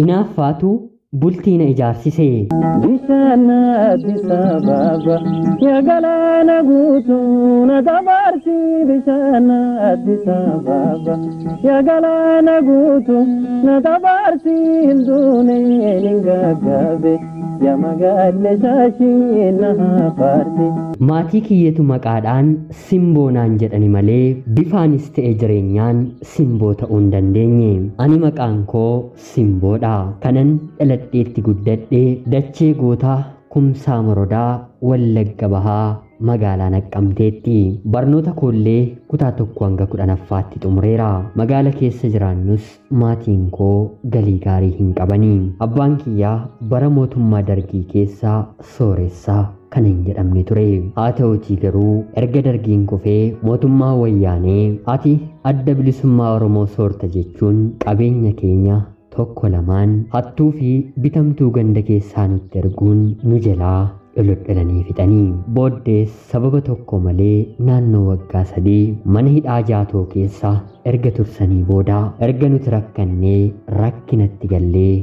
Inaaffaatu bultiina ijaarsisee. Bishaan Addis Ababa yaa galaana guutuu na dabarsi. Bishaan Addis Ababa yaa galaana guutuu na dabarsi. Hinduuneen hin gaggaabe yaa magaalee shaashii na hafaarti. Maatii kiyyatu maqaadhaan simboo naan jedhani malee bifaanis ta'e jireenyaan simboo ta'uu hin dandeenye. Ani maqaan koo simboodha. Kanan dhaladheetti guddadhee dachee gootaa Kumsaa Morodaa Wallagga Bahaa magaalaa Naqqamteetti. Barnoota koollee kutaa 1 hanga 10ffaatti xumureera. Magaala keessa jiraannus maatiin koo galii gaarii hin qabanii. Abbaan kiyyaa bara mootummaa Dargii keessaa sooressaa kan hin jedhamne ture. Haa ta'uutii garuu erga Dargiin kufee mootummaa wayyaanee ati adda bilisummaa Oromoo soorta jechuun qabeenya keenya tokko lamaan hattuu fi bitamtuu ganda keessaa nutti erguun nu jalaa dholodholanii fixanii. Booddees sababa tokko malee naannoo waggaa 3 mana hidhaa Jaatoo keessa erga tursanii booda erga nuti rakkannee rakkinatti gallee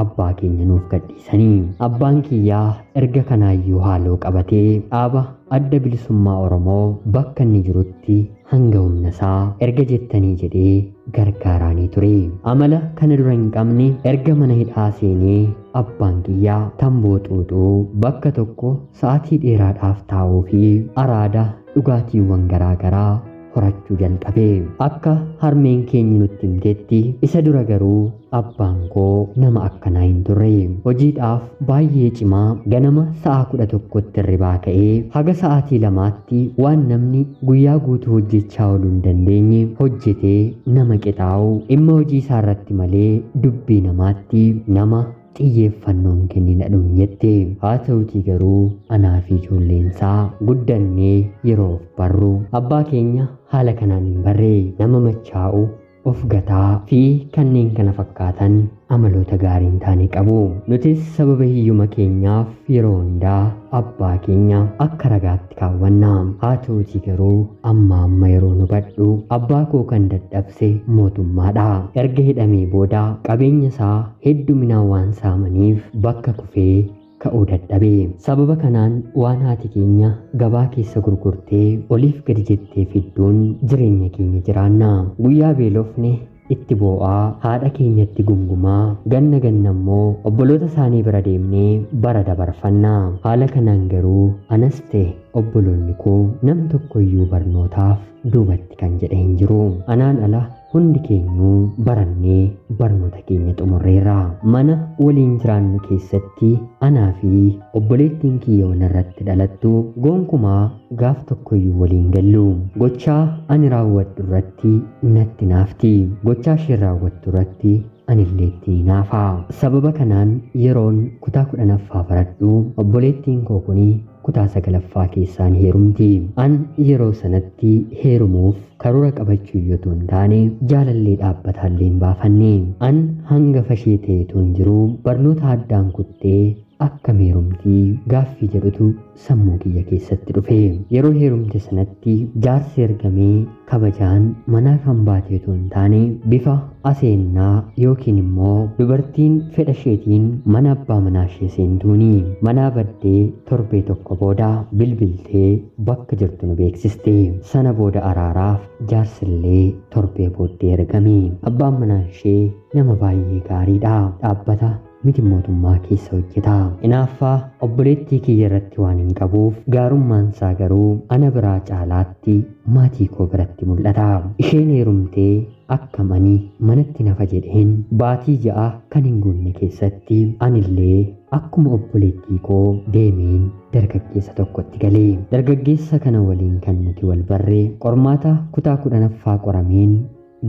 abbaa keenya nuuf gadhiisanii. Abbaan kiyyaa erga kanaayyuu haaloo qabatee dhaaba adda bilisummaa Oromoo bakka inni jirutti hanga humna isaa erga jettanii jedhee gargaaraanii ture. Amala kana dura hin qabne erga mana hidhaa seenee abbaan kiyyaa tamboo xuuxuu bakka tokko sa'aatii dheeraadhaaf taa'uu fi araada dhugaatiiwwan garaagaraa horachuu jalqabe. Akka harmeen keenya nutti himtetti isa dura garuu abbaan koo nama akkanaa hin turre. Hojiidhaaf baay'ee cimaa ganama sa'a 11tti hirribaa ka'ee haga sa'aatii 2tti waan namni guyyaa guutuu hojjechaa ooluu hin dandeenye hojjetee nama qixaa'u dhimma hojii isaa irratti malee dubbii namaatti nama xiyyeeffannoon kennina dhuunjette. Haa ta'uutii garuu anaa fi ijoolleensaa guddannee yeroo barru abbaa keenya haala kanaan hin barre. Nama machaa'u of gataa fi kanneen kana fakkaatan amaloota gaarii hin taane qabu. Nutis sababa hiyyuma keenyaaf yeroo hundaa abbaa keenya akka ragaatti kaawwanna. Haa ta'uutii garuu amma yeroo nu badhu abbaa koo kan dadhabse mootummaadha. Erga hidhamee booda qabeenya isaa hedduminaan waan saamaniif bakka kufee ka'uu dadhabe. Sababa kanaan waan haati keenya gabaa keessa gurgurtee oliif gadi jettee fidduun jireenya keenya jiraanna. Guyyaa beelofne itti boo'aa haadha keenyatti gungumaa ganna immoo obboloota isaanii bira deemnee bara dabarfanna. Haala kanaan garuu anas ta'e obboloonni koo nam tokkoyyuu barnootaaf duubatti kan jedhe hin jiru. Anaan ala hundi keenyuu barannee barnoota keenya xumurreerra. Mana waliin jiraannu keessatti anaa fi obboleettiin kiyya irratti dhalattu gonkumaa gaaf tokkoyyuu waliin gallu. Gochaa ani raawwadhu irratti natti naafti. Gochaa isheen raawwattu irratti anillee itti naafa. Sababa kanaan yeroon kutaa 10ffaa baradhu obboleettiin koo kunii kutaa 9ffaa keessaan heerumti. An yeroo sanatti heerumuuf karoora qabachuu iyyuu hin taane jaalallee dhaabbataallee hin baafanne. An hanga fashee ta'etu hin jiru barnoota addaan kuttee akka heerumtii gaaffii jedhutu sammuu kiyya keessatti dhufe. Yeroo heerumte sanatti jaarsi ergamee kabajaan manaa kan baateetu hin taane bifa aseennaa yookiin immoo dubartiin fedha isheetiin mana abbaa manaa ishee seentuuni. Manaa baddee torbee tokko booda bilbiltee bakka jirtu nu beeksiste. Sana booda araaraaf jaarsillee torbee booddee ergame. Abbaan manaa ishee nama baay'ee gaariidha. Dhaabbata miti mootummaa keessa hojjeta. Inaaffaa obboleettii kiyya irratti waan hin qabuuf gaarummaan isaa garuu ana biraa caalaatti maatii koo biratti mul'ata. Isheen heerumtee akkam ani manatti nafa jedheen baatii 6 kan hin guunne keessatti anillee akkuma obboleettii koo deemeen dargaggeessa tokkotti galee. Dargaggeessa kana waliin kan nuti wal barree qormaata kutaa 10ffaa qorameen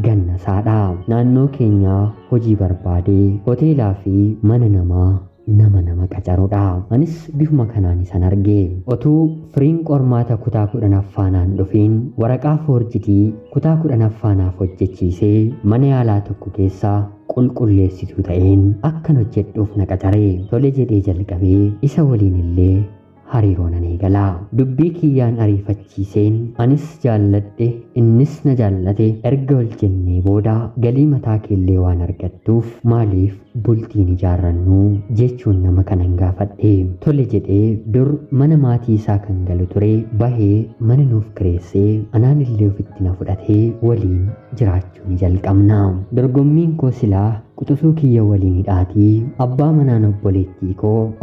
ganna saadha. Naannoo keenyaa hojii barbaadee hoteelaa fi mana namaa nama qacaruudha. Anis bifuma kanaan isan arge. Otuu firiin qormaata kutaa 10ffaanaan dhufeen waraqaa foorjidii kutaa 10ffaanaaf hojjechiisee mana yaalaa tokko keessaa qulqulleessituu ta'een akkan hojjedhuuf na qacare. Tole jedhee jalqabee isa waliin illee hariiroo nan eegala. Dubbii kiyyaan ariifachiiseen anis jaalladhe innis na jaallate erga wal jennee booda galii mataa keellee waan argattuuf maaliif bultiin ijaarrannu jechuun nama kanan gaafadhe. Tole jedhee dur mana maatii isaa kan galu ture bahee mana nuuf kireessee anaan illee ofitti na fudhatee waliin jiraachuu ni jalqabna. Dorgommiin koo silaa quxisuu kiyya waliin hidhaatii abbaa manaan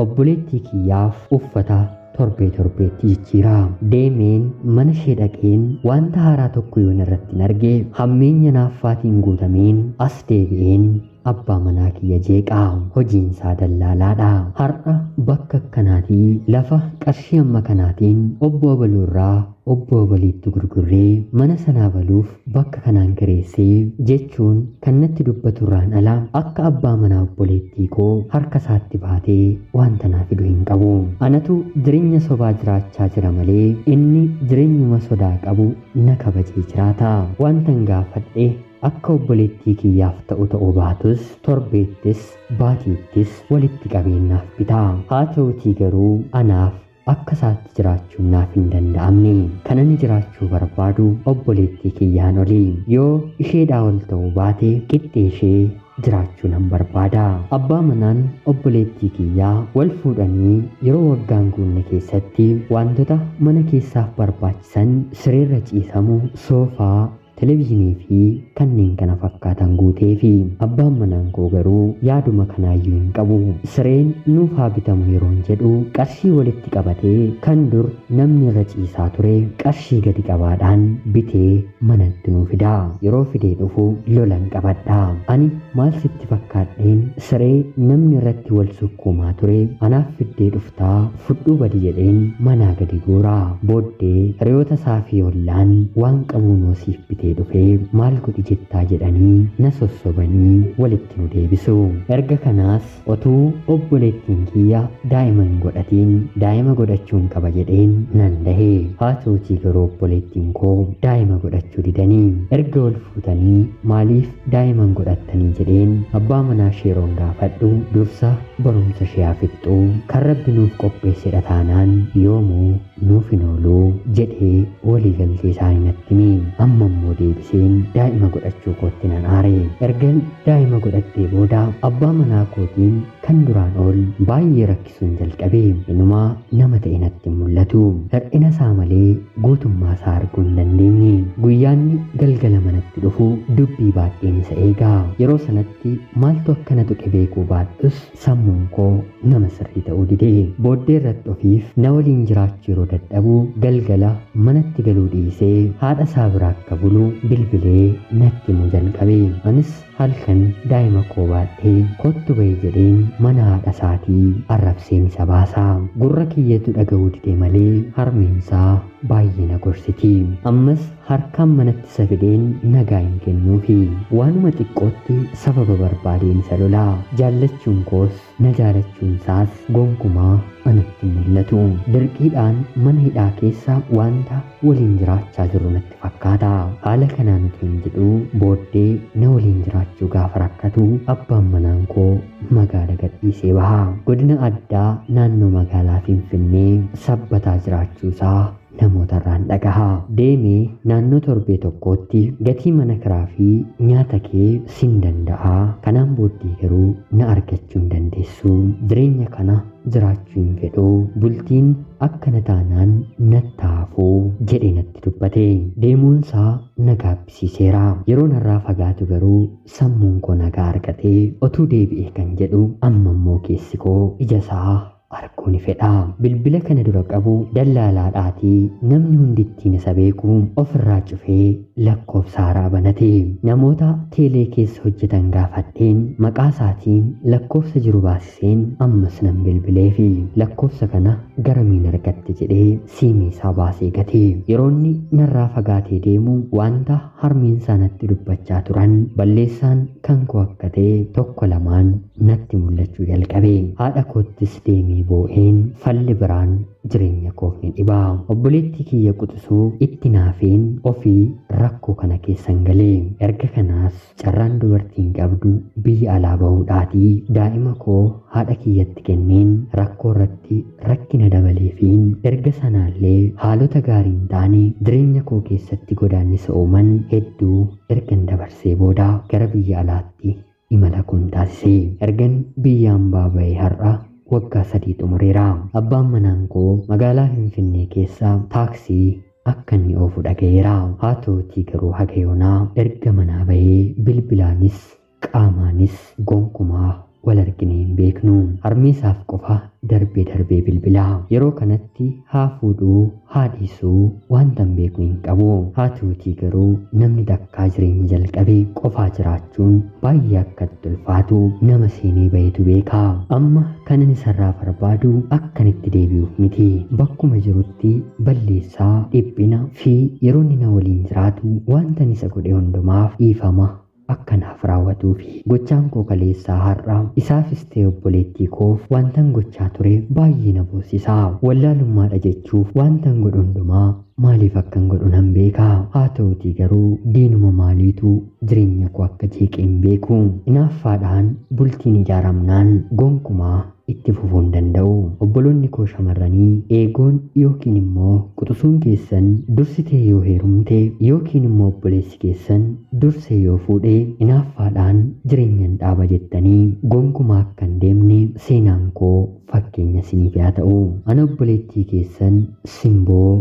obboleettii kiyyaaf uffata torbeetti jijjiira. Deemeen mana ishee dhaqeen wanta haaraa tokko yoon irratti hin arge hammeenya naaffaatiin guutameen as deebi'een abbaa manaa kiyya jeeqaa. Hojiinsaa dallaalaadha. Har'a bakka akkanaatii lafa qarshii amma kanaatiin obbo Baluurraa obbo Baliitti gurgurree mana sanaa baluuf bakka kanaan kireessee jechuun kan natti dubbaturraan ala akka abbaa manaa obboleettii koo harka isaatti baatee wanta naa fidu hin qabu. Anatu jireenya sobaa jiraachaa jira malee inni jireenyuma sodaa qabu na kabajee jiraata. Wantan gaafadhe akka obboleettii kiyyaaf ta'uu baatus torbeettis baatiittis walitti qabeenyaaf bitaa. Haa ta'utii garuu anaaf akka isaatti jiraachuun naaf hin danda'amne. Kan ani jiraachuu barbaadu obboleettii kiyyaan olii. Yoo isheedhaa ol ta'uu baate qixxee ishee jiraachuu nan barbaada. Abbaa manaan obboleettii kiyyaa wal fuudhanii yeroo waggaan guunne keessatti wantoota mana keessaaf barbaachisan sireerra ciisamu, soofaa, televiziyoonii fi kanneen kana fakkaatan guutee fi abbaan manaan koo garuu yaaduma kanaayyuu hin qabu. Sireen nuuf haa bitamu yeroon jedhu qarshii walitti qabatee kan dur namni irra ciisaa ture qarshii gadi qabaadhaan bitee manatti nuu fida. Yeroo fidee dhufu lolan qabadha. Ani maal sitti fakkaadheen siree namni irratti wal sukkuumaa ture anaaf fiddee dhuftaa fudhuu badi jedheen manaa gadi guura. Booddee hiriyoota isaa fi ollaan waan qabuun wasiif bitee dhufee maal godhi jettaa jedhanii na sossobanii walitti nu deebisu. Erga kanaas otuu obboleettiin kiyya daa'ima hin godhatiin daa'ima godhachuun qaba jedheen nan dahe. Haa ta'utii garuu obboleettiin koo daa'ima godhachuu didanii. Erga wal fuutanii maaliif daa'ima hin godhattanii jedheen abbaa manaa sheeroon gaafadhu dursa barumsa ishee haa fixxu kan rabbi nuuf qopheessedha taanaan yoomuu nuuf hin oolu jedhee waliigaltee isaanii natti himi. Amma immoo deebiseen daa'ima godhachuu kootti nan aare. Erga daa'ima godhadhee booda abbaa manaa kootiin kan duraan ol baay'ee rakkisuun jalqabe. Inumaa nama ta'e natti mul'atu. Hir'ina isaa malee guutummaa isaa arguu hin dandeenye. Guyyaanni galgala manatti dhufu dubbii baay'een isa eega. Yeroo sanatti maaltu akkana tuqe beekuu baadhus sammuun koo nama sirrii ta'uu dide. Booddee irratti ofiif na waliin jiraachuu yeroo dadhabu galgala manatti galuu dhiisee haadha isaa biraa akka bulu bilbilee natti himuu jalqabe. Anis halkan daa'ima koo baadhee kottu bahi jedheen mana haadha isaatii arrabseen isa baasa. Gurra kiyyatu dhaga'uu dide malee harmeensaa baay'ee na gorsiti. Ammas harkaan manatti isa fideen nagaa hin kennuufi waanuma xiqqootti sababa barbaadeen isa lola. Jaallachuun koos na jaalachuun isaas gonkumaa anatti mul'atu. Dirqiidhaan mana hidhaa keessa wanta waliin jiraachaa jiru natti fakkaata. Haala kanaan utuu hin jedhu booddee na waliin jiraachuu gaafa rakkatu abbaan manaan koo magaala gadhiisee baha. Godina addaa naannoo magaalaa Finfinnee sabbataa jiraachuusaa namoota irraan dhagaha. Deemee naannoo torbee tokkootti gatii mana kiraa fi nyaata kee sin danda'a. Kanaan booddee garuu na argachuu hin dandeessu. Jireenya kana jiraachuu hin fedhu. Bultiin akkana taanaan nattaafuu jedhee natti dubbate. Deemuunsaa na gaabbisiiseera. Yeroo narraa fagaatu garuu sammuun koo nagaa argatee otuu deebi'ee kan jedhu amma immoo keessi koo ija isaa arguun fedha. Bilbila kana dura qabu dallaalaadhaatii namni hundi ittiin isa beeku ofirraa cufee lakkoofsa haaraa banate. Namoota teelee keessa hojjetan gaafadheen maqaa isaatiin lakkoofsa jiru baasiseen ammas nan bilbilee fi lakkoofsa kana garamiin argatte jedhee siimii isaa baasee gate. Yeroonni narraa fagaatee deemu wanta harmeensaa natti dubbachaa turan balleessaan kan koo akka ta'e tokko lamaan natti mul'achuu jalqabe. Haadha koottis deemee jedhee boo'een falli biraan jireenya koof ni dhibaa. Obboleettii kiyya quxisuu itti naafeen ofii rakkoo kana keessan galee. Erga kanaas carraan dubartiin qabdu biyya alaa bahuudhaatii daa'ima koo haadha kiyyatti kenneen rakkoo irratti rakkina dabaleefiin erga sanaallee haalota gaarii hin taane jireenya koo keessatti godaannisa uuman hedduu ergan dabarsee booda gara biyya alaatti imala kun taasise. Ergan biyyaan baaba'ee har'a waggaa 3 xumureera. Abbaan manaan koo magaalaa Finfinnee keessa taaksii akka inni oofu dhaga'eera. Haa ta'uutii garuu haga yoonaa erga manaa bahee bilbilaanis qaamaanis gonkumaa wal arginee hin beeknu. Harmeesaaf qofa darbee bilbilaa. Yeroo kanatti haa fuudhuu haa dhiisuu wanta hin beeku hin qabu. Haa ta'uutii garuu namni dakkaa jireenya jalqabe qofaa jiraachuun baay'ee akkatti ulfaatu nama seenee bahetu beeka. Amma kan inni sarraa barbaadu akkanitti deebi'uuf miti. Bakkuma jirutti balleessaa, dhiphina fi yeroo inni na waliin jiraatu wanta isa godhe hundumaaf dhiifama akkanaaf raawwatuu fi gochaan koo kaleessaa har'a isaafis ta'e obboleettii koof wantan gochaa ture baay'ee na boosisaa. Wallaalummaadha jechuuf wantan godhu hundumaa maaliif akkan godhu nan beeka. Haa ta'uutii garuu diinuma maaliitu jireenya koo akka jeeqe hin beeku. Inaaffaadhaan bultiin ijaaramnaan gonkumaa itti fufuu hin danda'u. Obboloonni koo shamarranii eegoon yookiin immoo quxisuun keessan dursitee yoo heerumte yookiin immoo obboleessi keessan dursee yoo fuudhe inaaffaadhaan jireenyan dhaaba jettanii gonkumaa akka hin deemne seenaan koo fakkeenya isiniif haa ta'u. Ana obboleettii keessan Simboo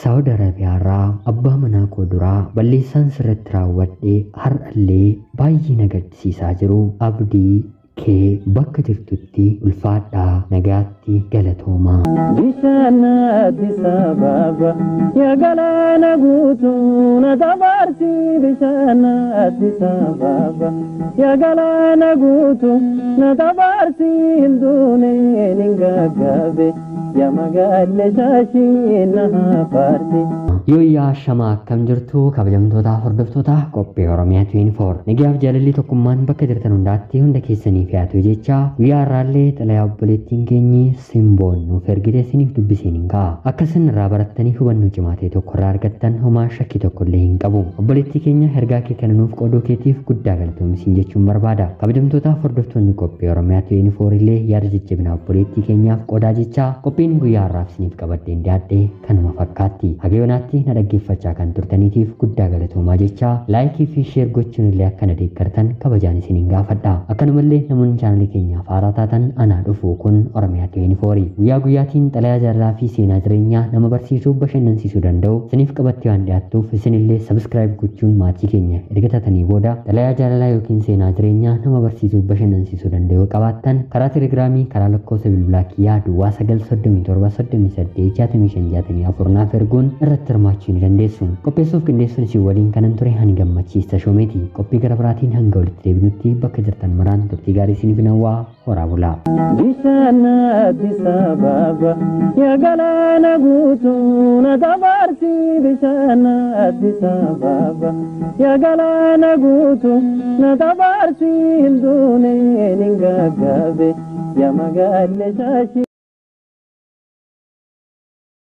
Saawud Arabiyaarraa abbaa manaa koo duraa balleessaan sirratti raawwadhe har'allee baay'ee na gaddisiisaa jiru. Abdii kee bakka jirtutti ulfaadhaa nagaatti galatoomaa. Bishaan Addis Ababa yaa galaana guutuu na dabarsi. Bishaan Addis Ababa yaa galaana guutuu na dabarsi. Hinduuneen hin gaggaabe yaa magaalee shaashii na hafarsi. Yooyyaa shamaa akkam jirtu kabajamtoota hordoftoota qophii Oromiyaa 24 nagaaf jaalalli tokkummaan bakka jirtan hundaatti hunda keessaniif yaatu jecha guyyaa har'aallee xalayaa obboleettiin keenyi Simboon nuuf ergite isiniif dubbiseen hin ka'a. Akka isin irraa barattanii hubannoo cimaa ta'e tokko irraa argattan homaa shakkii tokko illee hin qabu. Obboleettii keenya ergaa kee kana nuuf qooduu keetiif guddaa galatoomi jechuun barbaada. Kabajamtoota hordoftoonni qophii Oromiyaa 24 illee yaada jajjabinaa obboleettii keenyaaf qoodaa jecha qophiin guyyaa har'aaf isiniif qabadheen dhiyaadhe kanuma fakkaatti. Haga yoonaatti na dhaggeeffachaa kan turtaniitiif guddaa galatoomaa jecha laayikii fi sheer gochuun illee akka na deeggartan kabajaan isiniin gaafadha. Akkanumallee namoonni chaanalii keenyaaf haaraa taatan anaa dhufu kun Oromiyaa 24 guyyaa guyyaatiin xalayaa jaalalaa fi seenaa jireenyaa nama barsiisuu bashannansiisuu danda'u isiniif qabattee waan dhiyaattuuf isinillee sabskiraayib gochuun maatii keenya erga taatanii booda xalayaa jaalalaa yookiin seenaa jireenyaa nama barsiisuu bashannansiisuu danda'u qabaattan karaa telegiraamii karaa lakkoofsa bilbilaa kiyyaa duwwaa 937 naaf erguun irratti hirmaachuu ni dandeessu. Qopheessuuf qindeessuun isin waliin kanan ture hani gammachiista shoomeeti. Qophii gara biraatiin hanga walitti deebinutti bakka jirtan maraan turtii gaarii isiniif hawwaa horaa bulaa. Bishaan Addis Ababa yaa galaana guutuu na dabarsi. Bishaan Addis Ababa yaa galaana guutuu na dabarsi. Hinduuneen hin gaggaabe yaa magaalee shaashii.